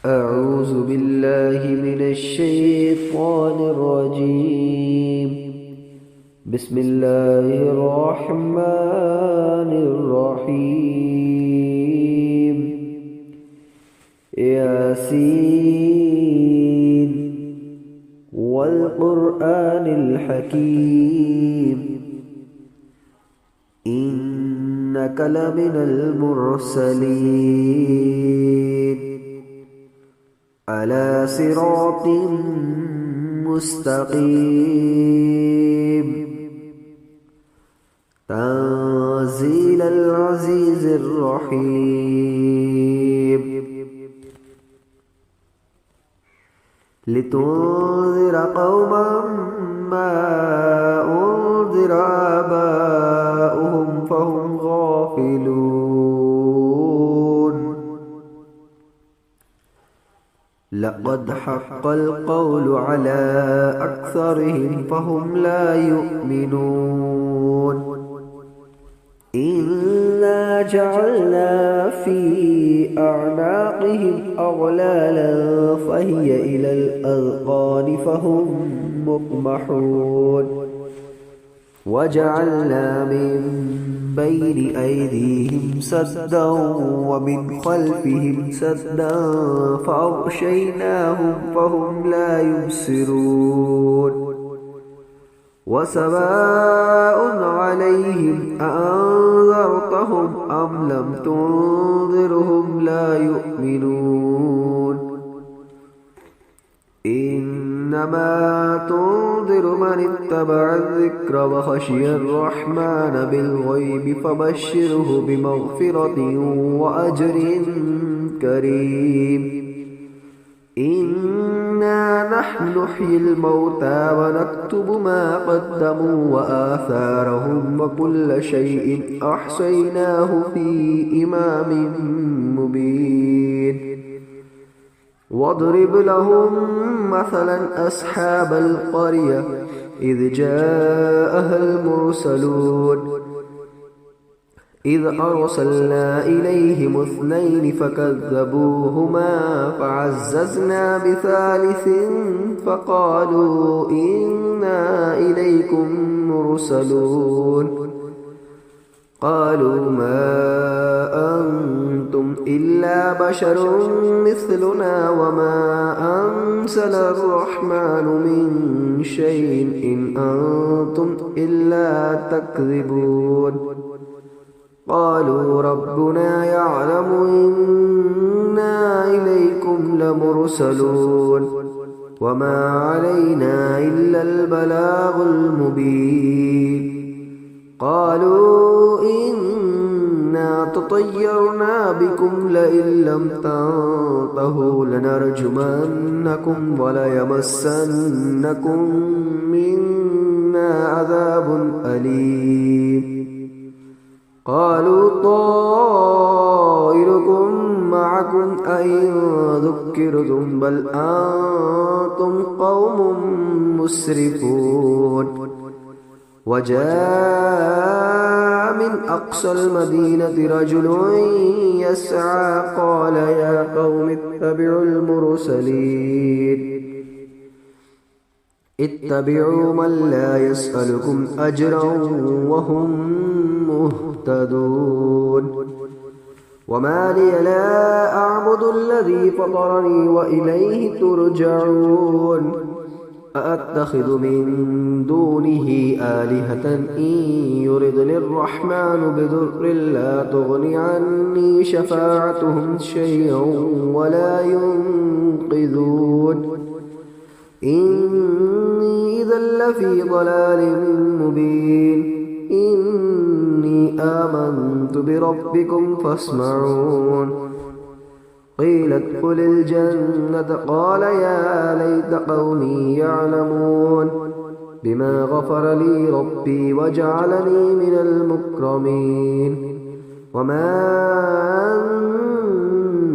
أعوذ بالله من الشيطان الرجيم. بسم الله الرحمن الرحيم. ياسين والقرآن الحكيم إنك لمن المرسلين على صراط مستقيم تنزيل العزيز الرحيم لتنذر قوما ما أنذر آباؤهم فهم غافلون لقد حق القول على أكثرهم فهم لا يؤمنون إنا جعلنا في أعناقهم أغلالا فهي إلى الأذقان فهم مقمحون وجعلنا من بين أيديهم سدا ومن خلفهم سدا فأغشيناهم فهم لا يبصرون وسواء عليهم أأنذرتهم أم لم تنذرهم لا يؤمنون إنما تنذر من اتبع الذكر وخشي الرحمن بالغيب فبشره بمغفرة وأجر كريم إنا نحن نحيي الموتى ونكتب ما قدموا وآثارهم وكل شيء أحصيناه في إمام مبين واضرب لهم مثلا أصحاب القرية إذ جاءها المرسلون إذ أرسلنا إليهم اثنين فكذبوهما فعززنا بثالث فقالوا إنا إليكم مرسلون قالوا ما أنتم إلا بشر مثلنا وما أنزل الرحمن من شيء إن أنتم إلا تكذبون قالوا ربنا يعلم إنا إليكم لمرسلون وما علينا إلا البلاغ المبين قالوا إنا تطيرنا بكم لئن لم تنتهوا لنرجمنكم وليمسنكم منا عذاب أليم قالوا طائركم معكم أئن ذكرتم بل أنتم قوم مسرفون وجاء من أقصى المدينة رجل يسعى قال يا قوم اتبعوا المرسلين اتبعوا من لا يسألكم أجرا وهم مهتدون وما لي لا أعبد الذي فطرني وإليه ترجعون أأتخذ من دونه آلهة إن يردني الرحمن بضر لا تغن عني شفاعتهم شيئا ولا ينقذون إني إذا لفي ضلال مبين إني آمنت بربكم فاسمعون قيل ادخل الجنة قال يا ليت قومي يعلمون بما غفر لي ربي وجعلني من المكرمين وما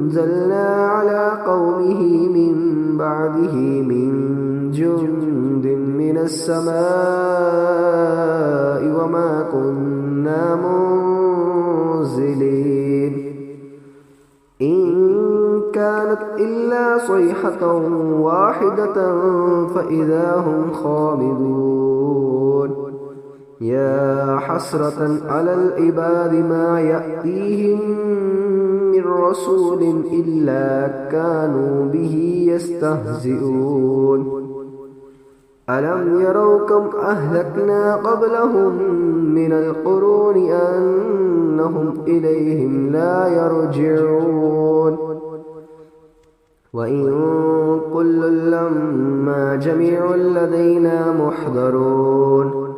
أنزلنا على قومه من بعده من جند من السماء وما كنا منزلين إن كانت إلا صيحة واحدة فإذا هم خامدون يا حسرة على العباد ما يأتيهم من رسول إلا كانوا به يستهزئون ألم يروا كم أهلكنا قبلهم من القرون أنهم إليهم لا يرجعون وإن كل لما جميع لدينا محضرون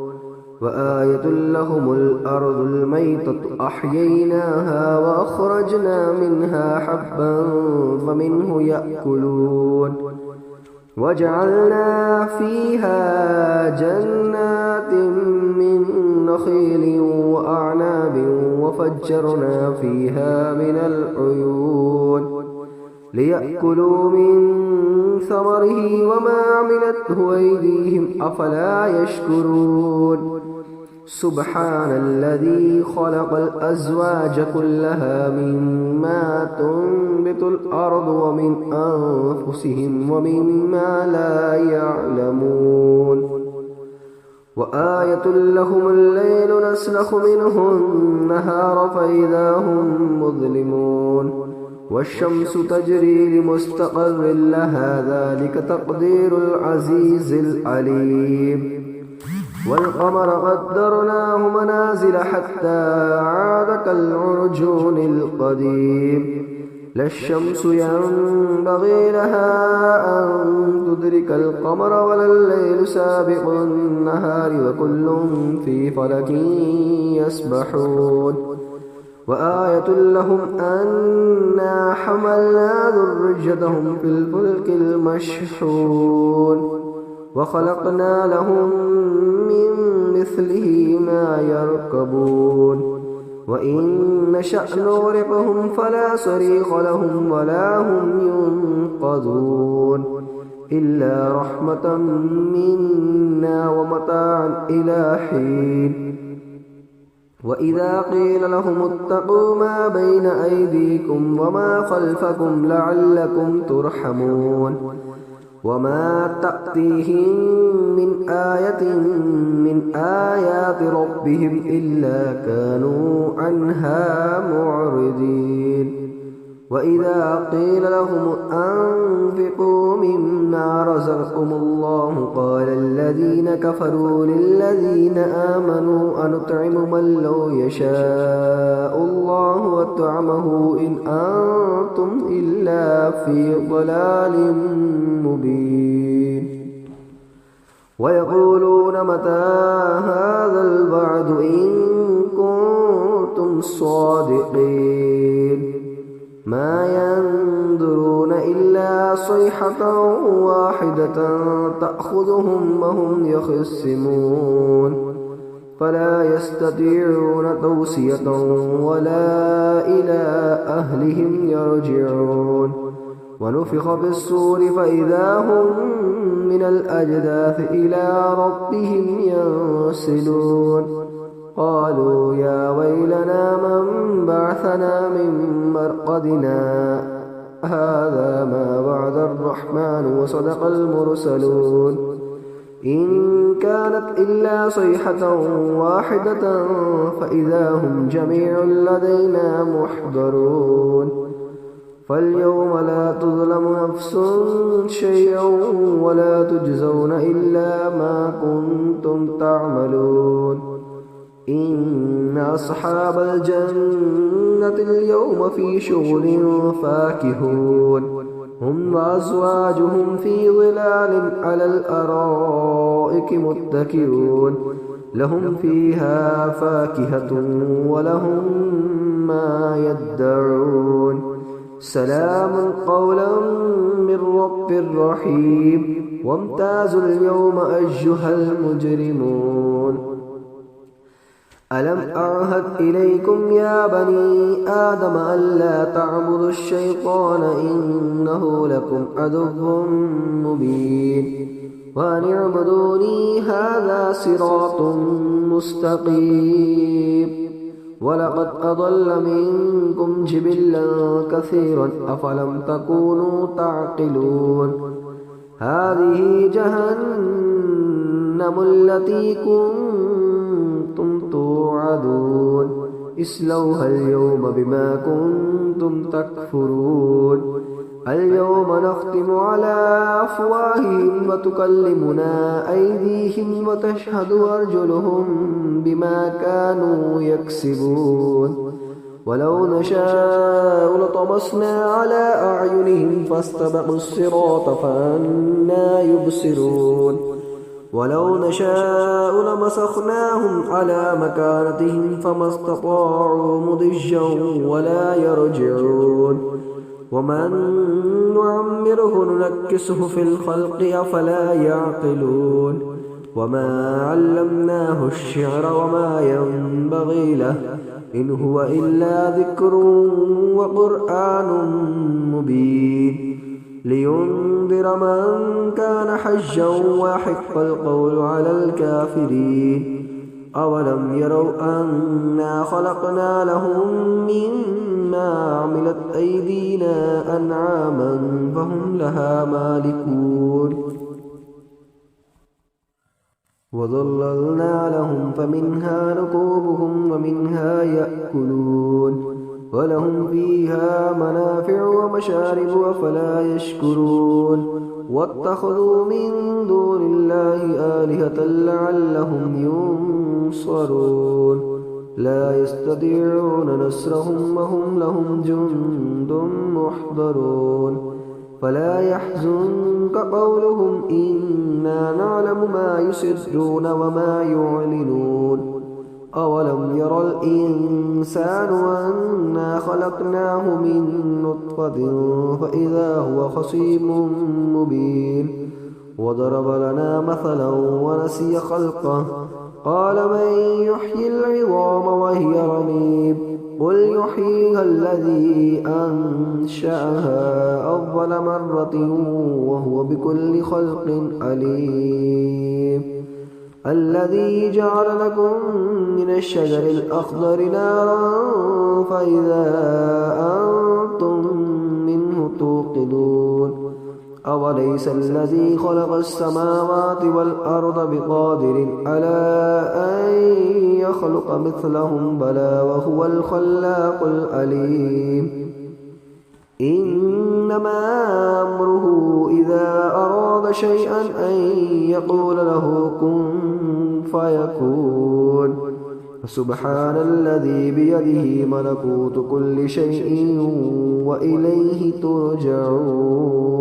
وآية لهم الأرض الميتة أحييناها وأخرجنا منها حبا فمنه يأكلون وجعلنا فيها جنات من نخيل وأعناب وفجرنا فيها من العيون ليأكلوا من ثمره وما عملته أيديهم أفلا يشكرون سبحان الذي خلق الأزواج كلها مما تنبت الأرض ومن أنفسهم ومما لا يعلمون وآية لهم الليل نسلخ منه النهار فإذا هم مظلمون والشمس تجري لمستقر لها ذلك تقدير العزيز العليم والقمر قدرناه منازل حتى عاد كالعرجون القديم لا الشمس ينبغي لها أن تدرك القمر ولا الليل سابق النهار وكل في فلك يسبحون وآية لهم أنا حملنا ذريتهم في الفلك المشحون وخلقنا لهم من مثله ما يركبون وإن نشأ نغرقهم فلا صريخ لهم ولا هم ينقذون إلا رحمة منا ومتاعا إلى حين وإذا قيل لهم اتقوا ما بين أيديكم وما خلفكم لعلكم ترحمون وما تأتيهم من آية من آيات ربهم إلا كانوا عنها معرضين وإذا قيل لهم أنفقوا مما رزقكم الله قال الذين كفروا للذين آمنوا أنطعم من لو يشاء الله وأطعمه إن أنتم إلا في ضلال مبين ويقولون متى هذا الوعد إن كنتم صادقين ما ينظرون إلا صيحة واحدة تأخذهم وهم يخصمون فلا يستطيعون توصية ولا إلى أهلهم يرجعون ونفخ في الصور فإذا هم من الأجداث إلى ربهم ينسلون قالوا يا ويلنا من بعثنا من مرقدنا هذا ما وعد الرحمن وصدق المرسلون إن كانت إلا صيحة واحدة فإذا هم جميع لدينا محضرون فاليوم لا تظلم نفس شيئا ولا تجزون إلا ما كنتم تعملون إن أصحاب الجنة اليوم في شغل فاكهون هم وأزواجهم في ظلال على الأرائك متكئون لهم فيها فاكهة ولهم ما يدعون سلام قولا من رب رحيم وامتازوا اليوم أيها المجرمون ألم أعهد إليكم يا بني آدم ألا تعبدوا الشيطان إنه لكم عدو مبين وأن اعبدوني هذا صراط مستقيم ولقد أضل منكم جبلا كثيرا أفلم تكونوا تعقلون هذه جهنم التي كنتم توعدون اصلوها اليوم بما كنتم تكفرون اليوم نختم على أفواههم وتكلمنا أيديهم وتشهد أرجلهم بما كانوا يكسبون ولو نشاء لطمسنا على أعينهم فاستبقوا الصراط فأنى يبصرون ولو نشاء لمسخناهم على مكانتهم فما استطاعوا مضجا ولا يرجعون ومن نعمره ننكسه في الخلق أفلا يعقلون وما علمناه الشعر وما ينبغي له إن هو إلا ذكر وقرآن مبين لينذر من كان حجا ويحق القول على الكافرين أولم يروا أنا خلقنا لهم مما عملت أيدينا أنعاما فهم لها مالكون وظللنا لهم فمنها ركوبهم ومنها يأكلون ولهم فيها منافع ومشارب أفلا يشكرون واتخذوا من دون الله آلهة لعلهم ينصرون لا يستطيعون نصرهم وهم لهم جند محضرون فلا يحزنك قولهم إنا نعلم ما يسرون وما يعلنون أولم ير الإنسان أنا خلقناه من نطفة فإذا هو خصيم مبين وضرب لنا مثلا ونسي خلقه قال من يحيي العظام وهي رميم قل يحييها الذي أنشأها أول مرة وهو بكل خلق عليم الذي جعل لكم من الشجر الأخضر نارا فإذا أنتم منه توقدون أوليس الذي خلق السماوات والأرض بقادر على أن يخلق مثلهم بلى وهو الخلاق العليم إنما أمره إذا أراد شيئا أن يقول له كن فيكون فسبحان الذي بيده ملكوت كل شيء وإليه ترجعون